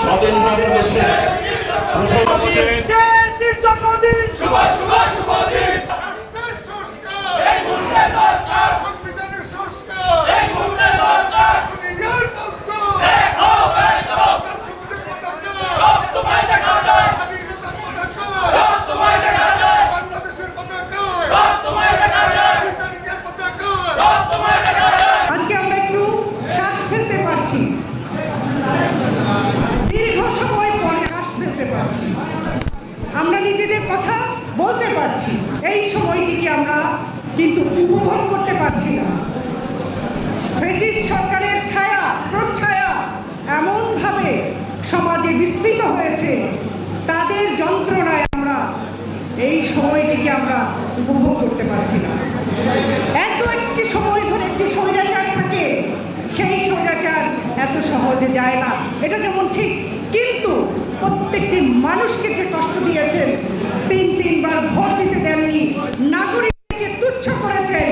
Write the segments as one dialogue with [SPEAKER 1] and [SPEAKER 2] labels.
[SPEAKER 1] স্বাধীনভাবে দেশে
[SPEAKER 2] জন্মদিন শুভ শুভ শুভ দিন।
[SPEAKER 3] রাষ্ট্রের সংস্কার
[SPEAKER 2] এই মুহূর্তে দরকার,
[SPEAKER 3] সংবিধানের সংস্কার
[SPEAKER 2] এই মুহূর্তে দরকার।
[SPEAKER 3] দুনিয়ার মজদুর
[SPEAKER 2] এক হও, এক হও।
[SPEAKER 3] সবুজের পতাকা
[SPEAKER 2] সব তোমায় দেখা যায়,
[SPEAKER 3] স্বাধীনতার পতাকা
[SPEAKER 2] সব তোমায় দেখা যায়,
[SPEAKER 3] বাংলাদেশের পতাকা
[SPEAKER 2] সব তোমায় দেখা যায়,
[SPEAKER 3] ব্রিটানিয়ার পতাকা
[SPEAKER 2] সব তোমায় দেখা যায়।
[SPEAKER 4] আজকে আমরা একটু শ্বাস ফেলতে পারছি, দীর্ঘ সময় পরে শ্বাস ফেলতে পারছি, আমরা নিজেদের কথা বলতে পারছি। এই সময়টিকে আমরা কিন্তু উপভোগ করতে পারছি না। ফ্যাসিস্ট সরকারের ছায়া প্রচ্ছায়া এমনভাবে সমাজে বিস্তৃত হয়েছে, তাদের যন্ত্রণায় আমরা এই সময়টিকে আমরা উপভোগ করতে পারছি না। এত একটি সময় ধরে একটি স্বৈরাচার থাকে, সেই স্বৈরাচার এত সহজে যায় না, এটা যেমন ঠিক। কিন্তু প্রত্যেকটি মানুষকে যে কষ্ট দিয়েছেন, তিনবার ভোট দিতে দেননি, নাগরিককে তুচ্ছ করেছেন,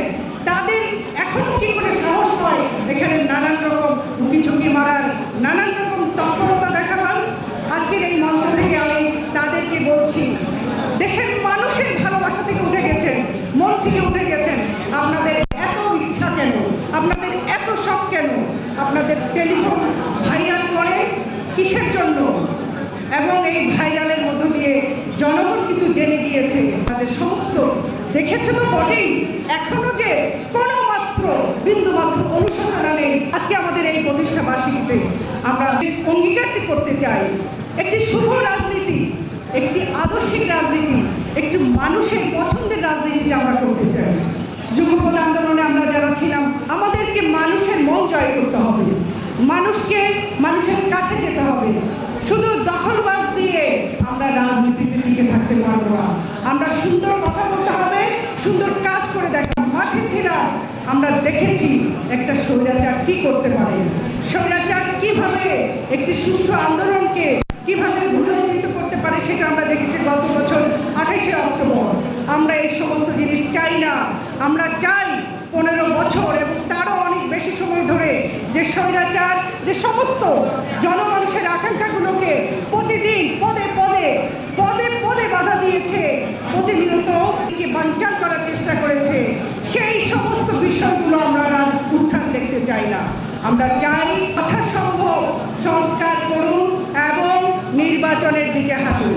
[SPEAKER 4] তাদের এখন কি করে সাহস হয় এখানে নানান রকম উকিঝুঁকি মারার, নানান রকম তৎপরতা দেখাবার? আজকের এই মঞ্চ থেকে আমি তাদেরকে বলছি, দেশের মানুষের ভালোবাসা থেকে উঠে গেছেন, মন থেকে উঠে গেছেন। আপনাদের এত ইচ্ছা কেন? আপনাদের এত শখ কেন? আপনাদের টেলিফোন ভাইরাল করে কিসের জন্য? এবং এই ভাইরালের মধ্য দিয়ে জনগণ কিন্তু জেনে গিয়েছে আমাদের সমস্ত, দেখেছো তো বটেই, এখনো যে কোনো মাত্র বিন্দুমাত্র অনুশোচনা নেই। আজকে আমাদের এই প্রতিষ্ঠা বার্ষিকীতে আমরা অঙ্গীকারটি করতে চাই, একটি শুভ রাজনীতি, একটি আদর্শিক রাজনীতি, একটি মানুষের পছন্দের রাজনীতিটা আমরা করতে চাই। যুগপৎ আন্দোলনে আমরা যারা ছিলাম, আমাদেরকে মানুষের মন জয় করতে হবে, মানুষের কাছে যেতে হবে। শুধু দখলবাজ দিয়ে আমরা রাজনীতিতে টিকে থাকতে পারবো না। আমরা সুন্দর কথা বলতে হবে, সুন্দর কাজ করে দেখা। মাঠে ছিলাম, আমরা দেখেছি একটা স্বৈরাচার কি করতে পারে, স্বৈরাচার কিভাবে একটি সুষ্ঠু আন্দোলনকে কিভাবে ভূমিকৃত করতে পারে, সেটা আমরা দেখেছি গত বছর 28শে অক্টোবর। আমরা এই সমস্ত জিনিস চাই না। আমরা চাই 15 বছর এবং তারও অনেক বেশি সময় ধরে যে স্বৈরাচার যে সমস্ত জনমানুষের আকাঙ্ক্ষাগুলোকে প্রতিদিন পদে পদে বাধা দিয়েছে, প্রতিনিয়ত বানচাল করার চেষ্টা করেছে, সেই সমস্ত বিষয়গুলো আমরা আর উত্থান দেখতে চাই না। আমরা চাই যথাসম্ভব সংস্কার করুন এবং নির্বাচনের দিকে হাঁটুন।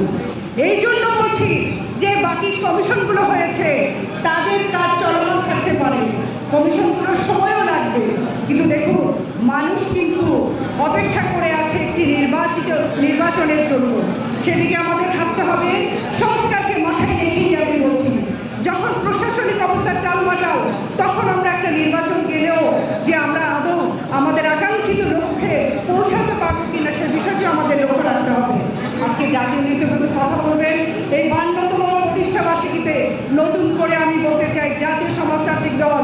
[SPEAKER 4] এই জন্য বলছি যে বাকি কমিশনগুলো হয়েছে, তাদের কাজ চলমান থাকতে পারে, কমিশনগুলোর সময়ও লাগবে, কিন্তু দেখুন মানুষ কিন্তু অপেক্ষা করে আছে একটি নির্বাচনের জন্য। সেদিকে আমাদের হাঁটতে হবে, সংস্কারকে মাথায় রেখেই আমি বলছি। যখন প্রশাসনিক অবস্থা টালমাটাল, তখন আমরা একটা নির্বাচন গেলেও যে আমরা আদৌ আমাদের আকাঙ্ক্ষিত লক্ষ্যে পৌঁছাতে পারবো কিনা, সে বিষয়টি আমাদের লক্ষ্য রাখতে হবে। আজকে জাতীয় নীতিগত কথা বলবেন এই 52তম প্রতিষ্ঠা বার্ষিকীতে নতুন করে আমি বলতে চাই, জাতীয় সমাজতান্ত্রিক দল